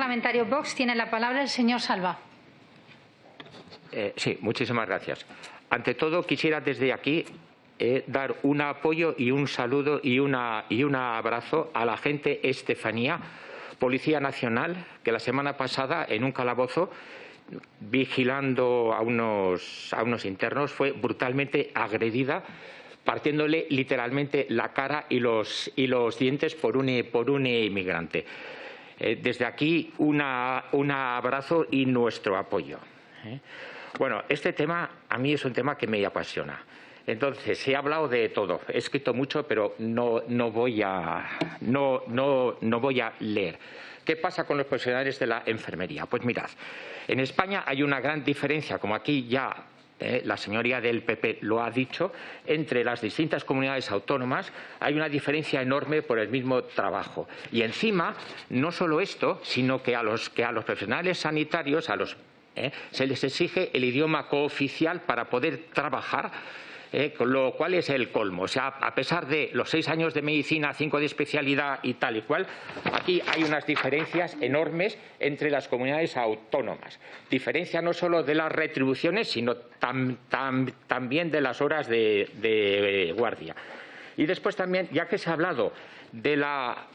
Parlamentario Vox tiene la palabra el señor Salva. Sí, muchísimas gracias. Ante todo, quisiera desde aquí dar un apoyo y un saludo y un abrazo a la agente Estefanía, Policía Nacional, que la semana pasada en un calabozo, vigilando a unos internos, fue brutalmente agredida, partiéndole literalmente la cara y los dientes por un inmigrante. Desde aquí un abrazo y nuestro apoyo. Bueno, este tema a mí es un tema que me apasiona. Entonces, he hablado de todo, he escrito mucho, pero no voy a leer. ¿Qué pasa con los profesionales de la enfermería? Pues mirad, en España hay una gran diferencia, como aquí ya la señoría del PP lo ha dicho, entre las distintas comunidades autónomas hay una diferencia enorme por el mismo trabajo. Y encima, no solo esto, sino que a los profesionales sanitarios, se les exige el idioma cooficial para poder trabajar, con lo cual es el colmo. O sea, a pesar de los 6 años de medicina, 5 de especialidad y tal y cual, aquí hay unas diferencias enormes entre las comunidades autónomas. Diferencia no solo de las retribuciones, sino también de las horas de guardia. Y después también, ya que se ha hablado de la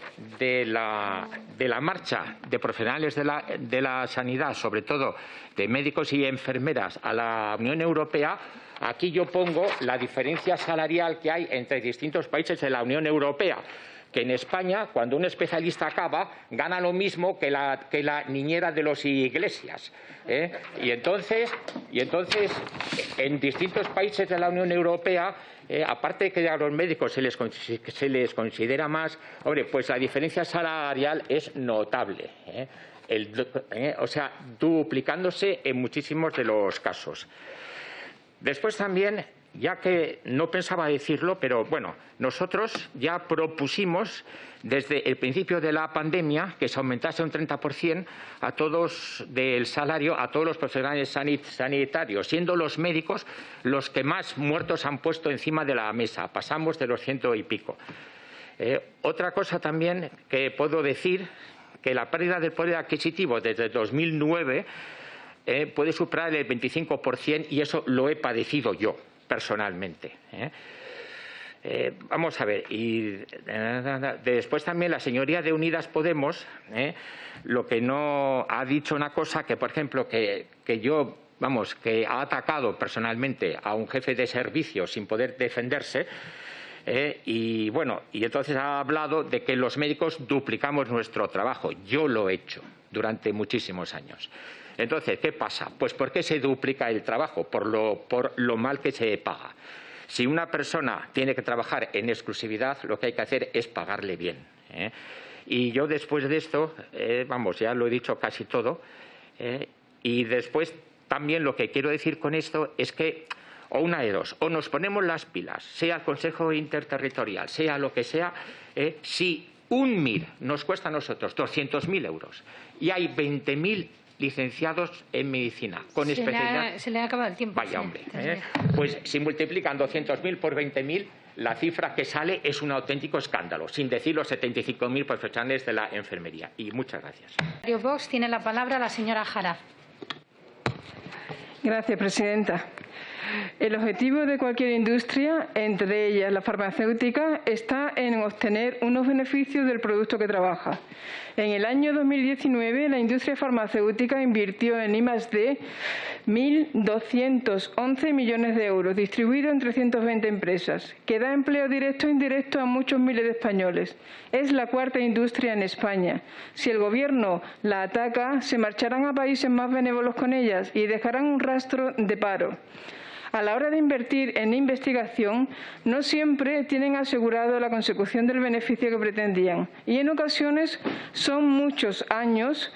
marcha de profesionales de la sanidad, sobre todo de médicos y enfermeras, a la Unión Europea, aquí yo pongo la diferencia salarial que hay entre distintos países de la Unión Europea, que en España, cuando un especialista acaba, gana lo mismo que la niñera de los Iglesias. Y entonces, en distintos países de la Unión Europea, aparte de que a los médicos se les considera más, hombre, pues la diferencia salarial es notable, o sea, duplicándose en muchísimos de los casos. Después también, ya que no pensaba decirlo, pero bueno, nosotros ya propusimos desde el principio de la pandemia que se aumentase un 30% a todos del salario a todos los profesionales sanitarios, siendo los médicos los que más muertos han puesto encima de la mesa. Pasamos de los 100 y pico. Otra cosa también que puedo decir, que la pérdida del poder adquisitivo desde 2009 puede superar el 25%, y eso lo he padecido yo personalmente. Vamos a ver, y después también la señoría de Unidas Podemos, lo que no ha dicho una cosa que, por ejemplo, que ha atacado personalmente a un jefe de servicio sin poder defenderse, y entonces ha hablado de que los médicos duplicamos nuestro trabajo. Yo lo he hecho durante muchísimos años. Entonces, ¿qué pasa? Pues ¿por qué se duplica el trabajo? Por lo mal que se paga. Si una persona tiene que trabajar en exclusividad, lo que hay que hacer es pagarle bien. Y yo después de esto, ya lo he dicho casi todo, y después también lo que quiero decir con esto es que, o una de dos, o nos ponemos las pilas, sea el Consejo Interterritorial, sea lo que sea, si un MIR nos cuesta a nosotros 200.000 euros y hay 20.000 licenciados en medicina con especialidad. Se le ha acabado el tiempo. Vaya hombre, pues si multiplican 200.000 por 20.000, la cifra que sale es un auténtico escándalo, sin decir los 75.000 profesionales de la enfermería. Y muchas gracias. Vox tiene la palabra la señora Jara. Gracias, presidenta. El objetivo de cualquier industria, entre ellas la farmacéutica, está en obtener unos beneficios del producto que trabaja. En el año 2019, la industria farmacéutica invirtió en I+D 1.211 millones de euros, distribuidos en 320 empresas, que da empleo directo e indirecto a muchos miles de españoles. Es la cuarta industria en España. Si el Gobierno la ataca, se marcharán a países más benévolos con ellas y dejarán un rastro de paro. A la hora de invertir en investigación, no siempre tienen asegurado la consecución del beneficio que pretendían, y en ocasiones son muchos años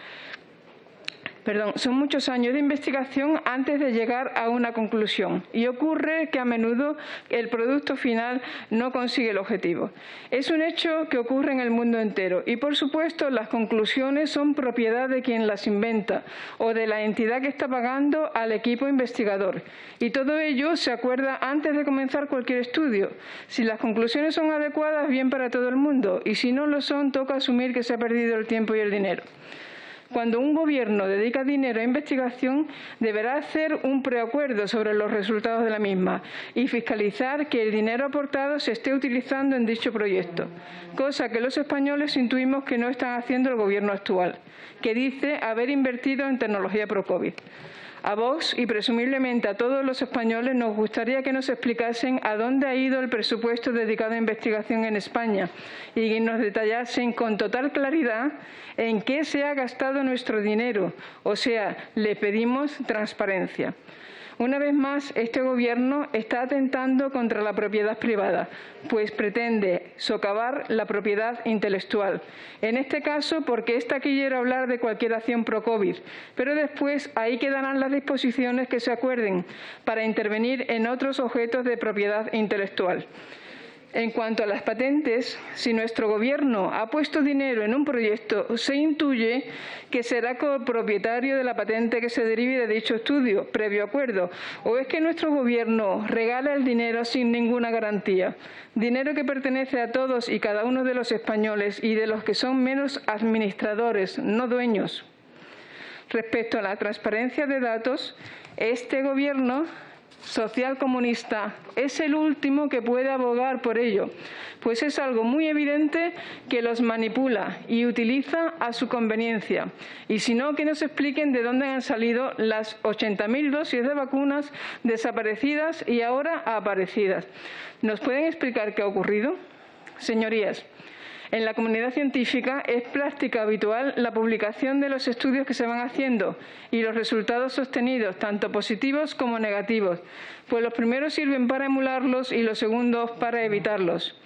de investigación antes de llegar a una conclusión, y ocurre que a menudo el producto final no consigue el objetivo. Es un hecho que ocurre en el mundo entero y, por supuesto, las conclusiones son propiedad de quien las inventa o de la entidad que está pagando al equipo investigador, y todo ello se acuerda antes de comenzar cualquier estudio. Si las conclusiones son adecuadas, bien para todo el mundo, y si no lo son, toca asumir que se ha perdido el tiempo y el dinero. Cuando un gobierno dedica dinero a investigación, deberá hacer un preacuerdo sobre los resultados de la misma y fiscalizar que el dinero aportado se esté utilizando en dicho proyecto, cosa que los españoles intuimos que no están haciendo el gobierno actual, que dice haber invertido en tecnología pro-COVID. A Vox y presumiblemente a todos los españoles nos gustaría que nos explicasen a dónde ha ido el presupuesto dedicado a investigación en España y que nos detallasen con total claridad en qué se ha gastado nuestro dinero. O sea, le pedimos transparencia. Una vez más, este Gobierno está atentando contra la propiedad privada, pues pretende socavar la propiedad intelectual. En este caso, porque esta quiero hablar de cualquier acción pro-COVID, pero después ahí quedarán las disposiciones que se acuerden para intervenir en otros objetos de propiedad intelectual. En cuanto a las patentes, si nuestro Gobierno ha puesto dinero en un proyecto, se intuye que será copropietario de la patente que se derive de dicho estudio, previo acuerdo. ¿O es que nuestro Gobierno regala el dinero sin ninguna garantía? Dinero que pertenece a todos y cada uno de los españoles y de los que son menos administradores, no dueños. Respecto a la transparencia de datos, este Gobierno socialcomunista es el último que puede abogar por ello, pues es algo muy evidente que los manipula y utiliza a su conveniencia. Y si no, que nos expliquen de dónde han salido las 80.000 dosis de vacunas desaparecidas y ahora aparecidas. ¿Nos pueden explicar qué ha ocurrido? Señorías, en la comunidad científica es práctica habitual la publicación de los estudios que se van haciendo y los resultados obtenidos, tanto positivos como negativos, pues los primeros sirven para emularlos y los segundos para evitarlos.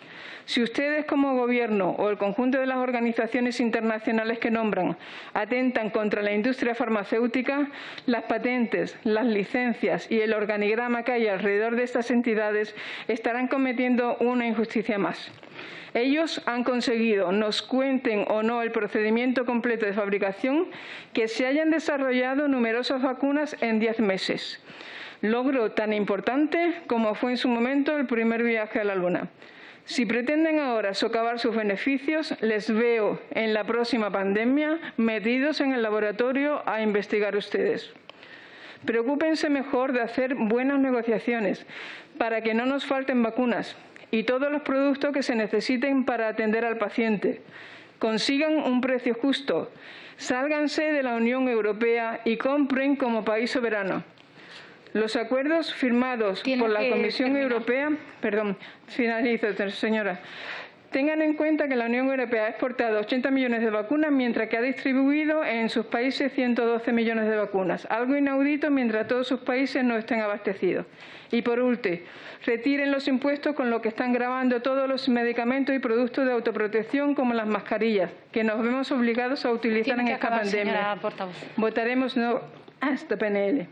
Si ustedes como Gobierno o el conjunto de las organizaciones internacionales que nombran atentan contra la industria farmacéutica, las patentes, las licencias y el organigrama que hay alrededor de estas entidades estarán cometiendo una injusticia más. Ellos han conseguido, nos cuenten o no el procedimiento completo de fabricación, que se hayan desarrollado numerosas vacunas en 10 meses. Logro tan importante como fue en su momento el primer viaje a la Luna. Si pretenden ahora socavar sus beneficios, les veo en la próxima pandemia metidos en el laboratorio a investigar ustedes. Preocúpense mejor de hacer buenas negociaciones para que no nos falten vacunas y todos los productos que se necesiten para atender al paciente. Consigan un precio justo, sálganse de la Unión Europea y compren como país soberano. Los acuerdos firmados por la Comisión Europea, finalizo, señora. Tengan en cuenta que la Unión Europea ha exportado 80 millones de vacunas, mientras que ha distribuido en sus países 112 millones de vacunas. Algo inaudito mientras todos sus países no estén abastecidos. Y por último, retiren los impuestos con lo que están gravando todos los medicamentos y productos de autoprotección, como las mascarillas, que nos vemos obligados a utilizar en esta pandemia. Votaremos no a esta PNL.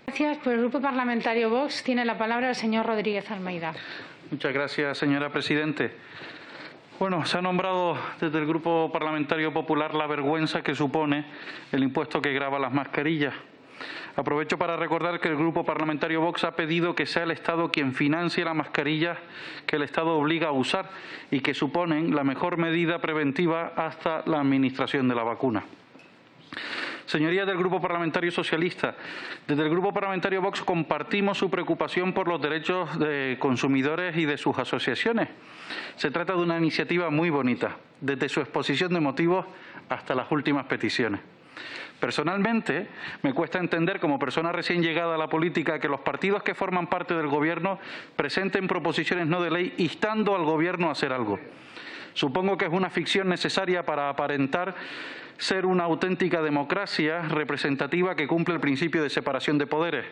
Gracias. Por el Grupo Parlamentario Vox tiene la palabra el señor Rodríguez Almeida. Muchas gracias, señora Presidente. Bueno, se ha nombrado desde el Grupo Parlamentario Popular la vergüenza que supone el impuesto que grava las mascarillas. Aprovecho para recordar que el Grupo Parlamentario Vox ha pedido que sea el Estado quien financie las mascarillas que el Estado obliga a usar y que suponen la mejor medida preventiva hasta la administración de la vacuna. Señorías del Grupo Parlamentario Socialista, desde el Grupo Parlamentario Vox compartimos su preocupación por los derechos de consumidores y de sus asociaciones. Se trata de una iniciativa muy bonita, desde su exposición de motivos hasta las últimas peticiones. Personalmente, me cuesta entender, como persona recién llegada a la política, que los partidos que forman parte del Gobierno presenten proposiciones no de ley instando al Gobierno a hacer algo. Supongo que es una ficción necesaria para aparentar ser una auténtica democracia representativa que cumple el principio de separación de poderes.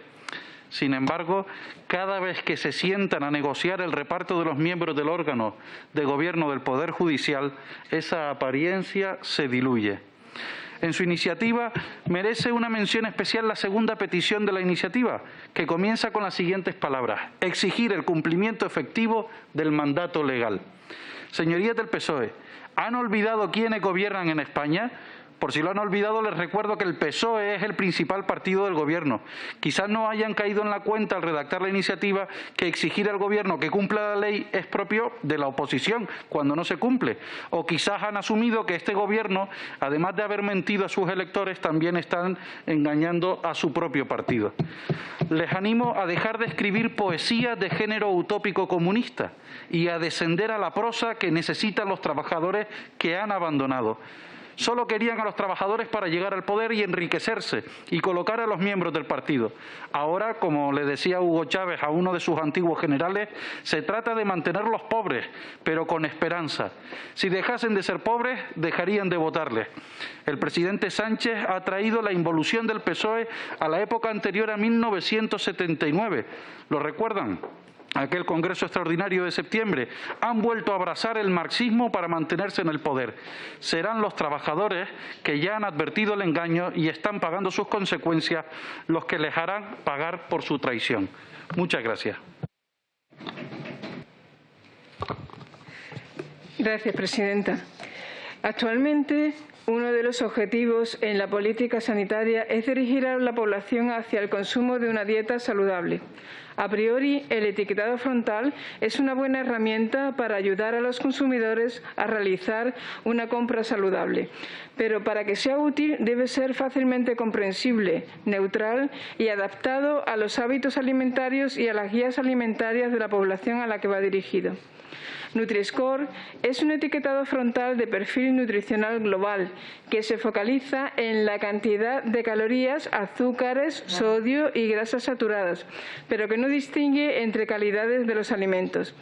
Sin embargo, cada vez que se sientan a negociar el reparto de los miembros del órgano de gobierno del Poder Judicial, esa apariencia se diluye. En su iniciativa merece una mención especial la segunda petición de la iniciativa, que comienza con las siguientes palabras: exigir el cumplimiento efectivo del mandato legal. Señorías del PSOE, ¿han olvidado quiénes gobiernan en España? Por si lo han olvidado, les recuerdo que el PSOE es el principal partido del Gobierno. Quizás no hayan caído en la cuenta al redactar la iniciativa que exigir al Gobierno que cumpla la ley es propio de la oposición cuando no se cumple. O quizás han asumido que este Gobierno, además de haber mentido a sus electores, también están engañando a su propio partido. Les animo a dejar de escribir poesía de género utópico comunista y a descender a la prosa que necesitan los trabajadores que han abandonado. Solo querían a los trabajadores para llegar al poder y enriquecerse y colocar a los miembros del partido. Ahora, como le decía Hugo Chávez a uno de sus antiguos generales, se trata de mantenerlos pobres, pero con esperanza. Si dejasen de ser pobres, dejarían de votarles. El presidente Sánchez ha traído la involución del PSOE a la época anterior a 1979. ¿Lo recuerdan? Aquel Congreso Extraordinario de septiembre, han vuelto a abrazar el marxismo para mantenerse en el poder. Serán los trabajadores que ya han advertido el engaño y están pagando sus consecuencias los que les harán pagar por su traición. Muchas gracias. Gracias, presidenta. Actualmente, uno de los objetivos en la política sanitaria es dirigir a la población hacia el consumo de una dieta saludable. A priori, el etiquetado frontal es una buena herramienta para ayudar a los consumidores a realizar una compra saludable. Pero para que sea útil debe ser fácilmente comprensible, neutral y adaptado a los hábitos alimentarios y a las guías alimentarias de la población a la que va dirigido. Nutri-Score es un etiquetado frontal de perfil nutricional global que se focaliza en la cantidad de calorías, azúcares, sodio y grasas saturadas, pero que no distingue entre calidades de los alimentos.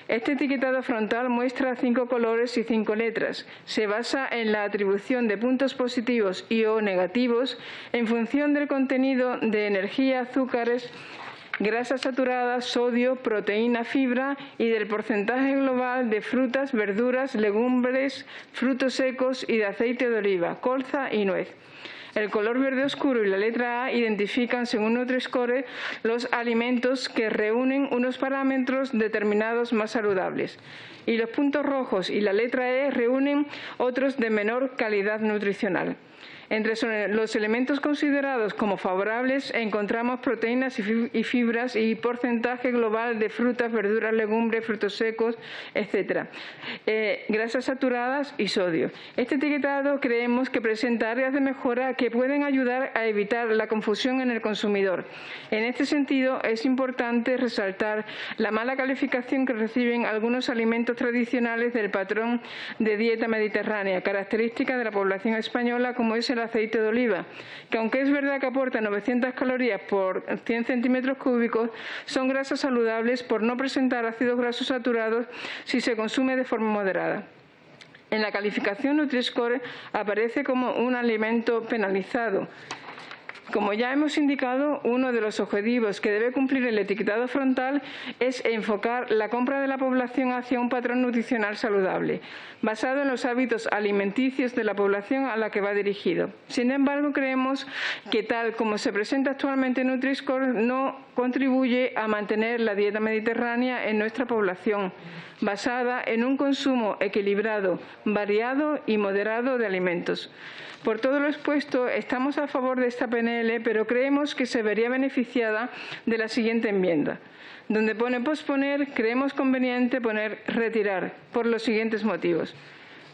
Este etiquetado frontal muestra 5 colores y 5 letras. Se basa en la atribución de puntos positivos y o negativos en función del contenido de energía, azúcares, grasas saturadas, sodio, proteína, fibra y del porcentaje global de frutas, verduras, legumbres, frutos secos y de aceite de oliva, colza y nuez. El color verde oscuro y la letra A identifican, según Nutri-Score, los alimentos que reúnen unos parámetros determinados más saludables. Y los puntos rojos y la letra E reúnen otros de menor calidad nutricional. Entre los elementos considerados como favorables encontramos proteínas y fibras y porcentaje global de frutas, verduras, legumbres, frutos secos, etc. Grasas saturadas y sodio. Este etiquetado creemos que presenta áreas de mejora que pueden ayudar a evitar la confusión en el consumidor. En este sentido, es importante resaltar la mala calificación que reciben algunos alimentos tradicionales del patrón de dieta mediterránea, característica de la población española, como es el aceite de oliva, que aunque es verdad que aporta 900 calorías por 100 centímetros cúbicos, son grasas saludables por no presentar ácidos grasos saturados si se consume de forma moderada. En la calificación Nutri-Score aparece como un alimento penalizado. Como ya hemos indicado, uno de los objetivos que debe cumplir el etiquetado frontal es enfocar la compra de la población hacia un patrón nutricional saludable, basado en los hábitos alimenticios de la población a la que va dirigido. Sin embargo, creemos que tal como se presenta actualmente Nutri-Score no contribuye a mantener la dieta mediterránea en nuestra población, basada en un consumo equilibrado, variado y moderado de alimentos. Por todo lo expuesto, estamos a favor de esta PNL, pero creemos que se vería beneficiada de la siguiente enmienda. Donde pone posponer, creemos conveniente poner retirar, por los siguientes motivos.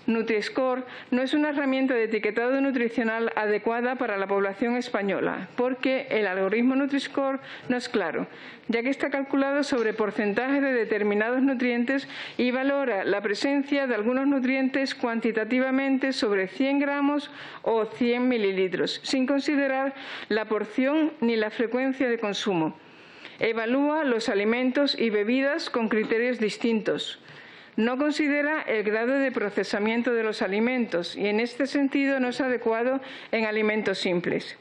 Nutri-Score no es una herramienta de etiquetado nutricional adecuada para la población española, porque el algoritmo Nutri-Score no es claro, ya que está calculado sobre porcentajes de determinados nutrientes y valora la presencia de algunos nutrientes cuantitativamente sobre 100 gramos o 100 mililitros, sin considerar la porción ni la frecuencia de consumo. Evalúa los alimentos y bebidas con criterios distintos. No considera el grado de procesamiento de los alimentos y en este sentido no es adecuado en alimentos simples.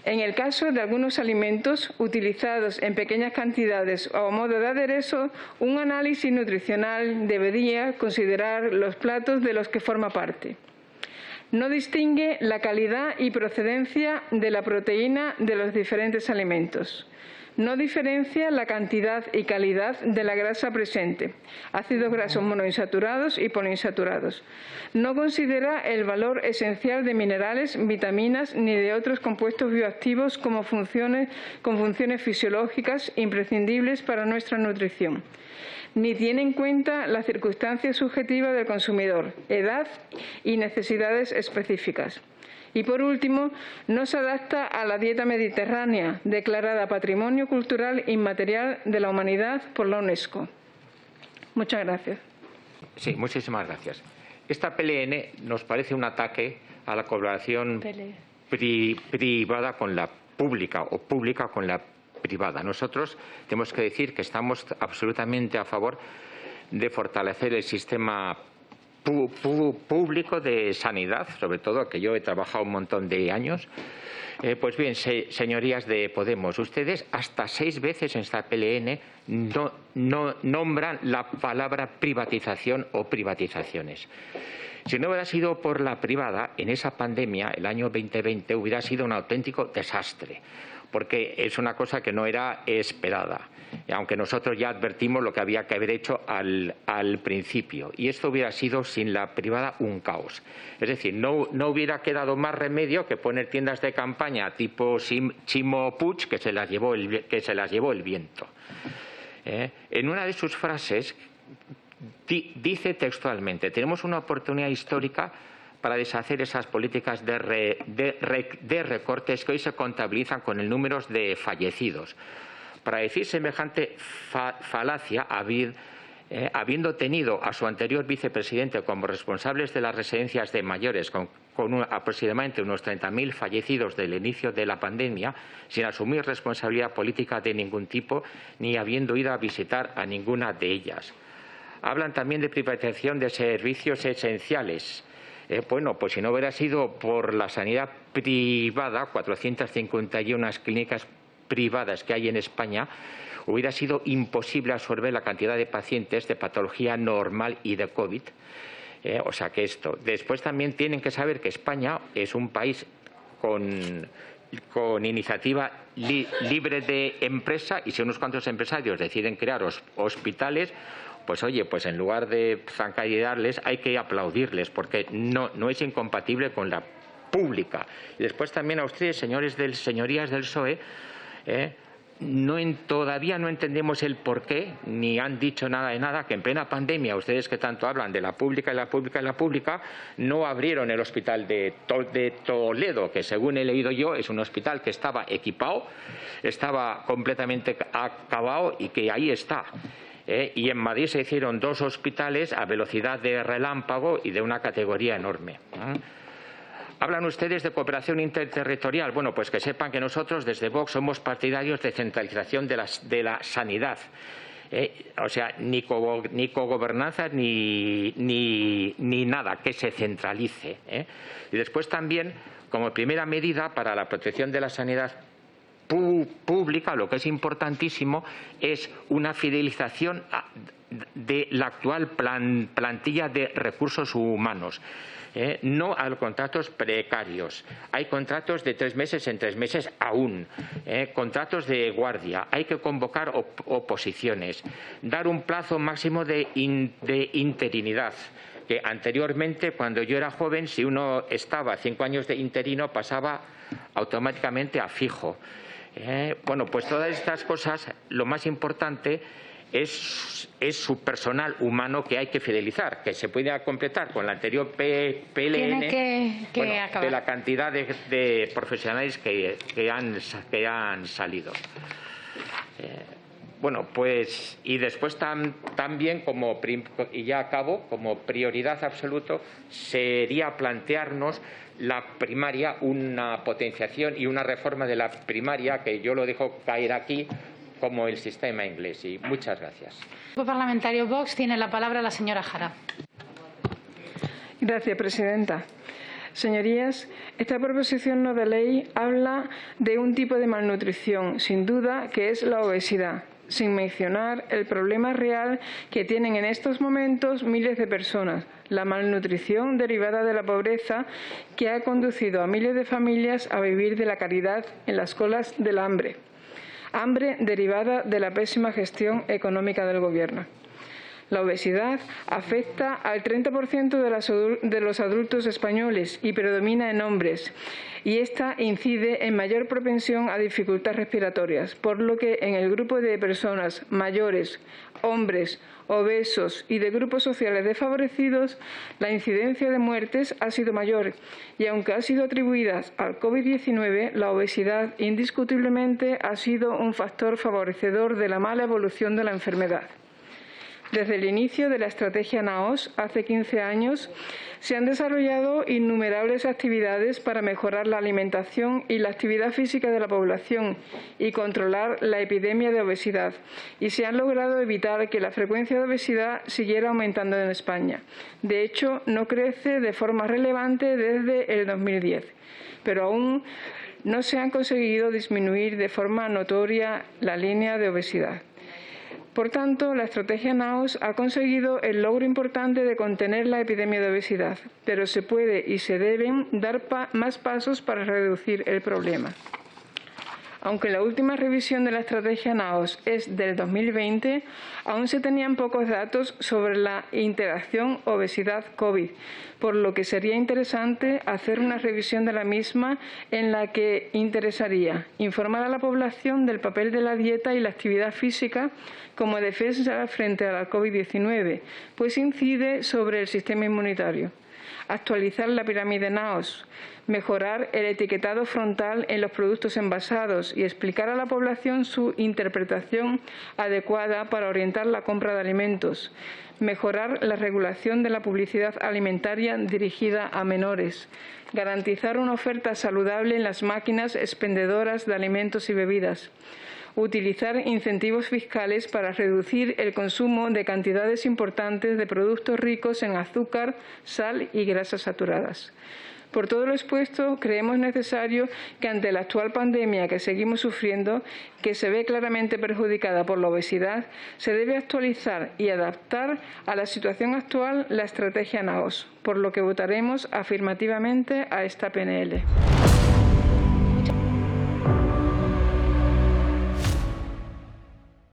En el caso de algunos alimentos utilizados en pequeñas cantidades o a modo de aderezo, un análisis nutricional debería considerar los platos de los que forma parte. No distingue la calidad y procedencia de la proteína de los diferentes alimentos. No diferencia la cantidad y calidad de la grasa presente, ácidos grasos monoinsaturados y poliinsaturados. No considera el valor esencial de minerales, vitaminas ni de otros compuestos bioactivos con funciones fisiológicas imprescindibles para nuestra nutrición. Ni tiene en cuenta las circunstancias subjetivas del consumidor, edad y necesidades específicas. Y, por último, no se adapta a la dieta mediterránea, declarada Patrimonio Cultural Inmaterial de la Humanidad por la UNESCO. Muchas gracias. Sí, muchísimas gracias. Esta PLN nos parece un ataque a la colaboración privada con la pública o pública con la privada. Nosotros tenemos que decir que estamos absolutamente a favor de fortalecer el sistema público de sanidad, sobre todo, que yo he trabajado un montón de años. Pues bien, señorías de Podemos, ustedes hasta 6 veces en esta PLN no nombran la palabra privatización o privatizaciones. Si no hubiera sido por la privada, en esa pandemia, el año 2020, hubiera sido un auténtico desastre, porque es una cosa que no era esperada, aunque nosotros ya advertimos lo que había que haber hecho al principio. Y esto hubiera sido, sin la privada, un caos. Es decir, no hubiera quedado más remedio que poner tiendas de campaña tipo Chimo Puig, que se las llevó el viento. En una de sus frases dice textualmente: tenemos una oportunidad histórica para deshacer esas políticas de recortes que hoy se contabilizan con el número de fallecidos. Para decir semejante falacia, habiendo tenido a su anterior vicepresidente como responsables de las residencias de mayores con aproximadamente unos 30.000 fallecidos del inicio de la pandemia, sin asumir responsabilidad política de ningún tipo, ni habiendo ido a visitar a ninguna de ellas. Hablan también de privatización de servicios esenciales. Bueno, pues si no hubiera sido por la sanidad privada, 451 clínicas privadas que hay en España, hubiera sido imposible absorber la cantidad de pacientes de patología normal y de COVID. O sea que esto. Después también tienen que saber que España es un país con iniciativa libre de empresa, y si unos cuantos empresarios deciden crear hospitales, pues oye, pues en lugar de zancadillarles hay que aplaudirles, porque no es incompatible con la pública. Y después también a ustedes, señorías del PSOE, todavía no entendemos el porqué, ni han dicho nada de nada, que en plena pandemia, ustedes que tanto hablan de la pública y la pública y la pública, no abrieron el hospital de Toledo, que según he leído yo es un hospital que estaba equipado, estaba completamente acabado y que ahí está. Y en Madrid se hicieron 2 hospitales a velocidad de relámpago y de una categoría enorme. Hablan ustedes de cooperación interterritorial. Bueno, pues que sepan que nosotros desde Vox somos partidarios de centralización de la sanidad. O sea, ni cogobernanza ni nada, que se centralice. Y después también, como primera medida para la protección de la sanidad pública, lo que es importantísimo es una fidelización de la actual plantilla de recursos humanos. No a los contratos precarios. Hay contratos de 3 meses en 3 meses aún. Contratos de guardia. Hay que convocar oposiciones. Dar un plazo máximo de interinidad. Que anteriormente, cuando yo era joven, si uno estaba 5 años de interino, pasaba automáticamente a fijo. Bueno, pues todas estas cosas, lo más importante es su personal humano, que hay que fidelizar, que se puede completar con la anterior PLN de la cantidad de profesionales que han salido. Bueno, pues y después también, y ya acabo, como prioridad absoluta sería plantearnos la primaria, una potenciación y una reforma de la primaria, que yo lo dejo caer aquí, como el sistema inglés. Y muchas gracias. El Grupo Parlamentario Vox tiene la palabra la señora Jara. Gracias, presidenta. Señorías, esta proposición no de ley habla de un tipo de malnutrición, sin duda, que es la obesidad, sin mencionar el problema real que tienen en estos momentos miles de personas, la malnutrición derivada de la pobreza, que ha conducido a miles de familias a vivir de la caridad en las colas del hambre. hambre derivada de la pésima gestión económica del Gobierno. La obesidad afecta al 30% de los adultos españoles y predomina en hombres, y esta incide en mayor propensión a dificultades respiratorias, por lo que en el grupo de personas mayores, hombres, obesos y de grupos sociales desfavorecidos, la incidencia de muertes ha sido mayor y, aunque ha sido atribuida al COVID-19, la obesidad indiscutiblemente ha sido un factor favorecedor de la mala evolución de la enfermedad. Desde el inicio de la estrategia NAOS, hace 15 años, se han desarrollado innumerables actividades para mejorar la alimentación y la actividad física de la población y controlar la epidemia de obesidad, y se han logrado evitar que la frecuencia de obesidad siguiera aumentando en España. De hecho, no crece de forma relevante desde el 2010, pero aún no se han conseguido disminuir de forma notoria la línea de obesidad. Por tanto, la estrategia NAOS ha conseguido el logro importante de contener la epidemia de obesidad, pero se puede y se deben dar más pasos para reducir el problema. Aunque la última revisión de la estrategia NAOS es del 2020, aún se tenían pocos datos sobre la interacción obesidad-COVID, por lo que sería interesante hacer una revisión de la misma en la que interesaría informar a la población del papel de la dieta y la actividad física como defensa frente a la COVID-19, pues incide sobre el sistema inmunitario. Actualizar la pirámide NAOS, mejorar el etiquetado frontal en los productos envasados y explicar a la población su interpretación adecuada para orientar la compra de alimentos, mejorar la regulación de la publicidad alimentaria dirigida a menores, garantizar una oferta saludable en las máquinas expendedoras de alimentos y bebidas, utilizar incentivos fiscales para reducir el consumo de cantidades importantes de productos ricos en azúcar, sal y grasas saturadas. Por todo lo expuesto, creemos necesario que ante la actual pandemia que seguimos sufriendo, que se ve claramente perjudicada por la obesidad, se debe actualizar y adaptar a la situación actual la estrategia NAOS, por lo que votaremos afirmativamente a esta PNL.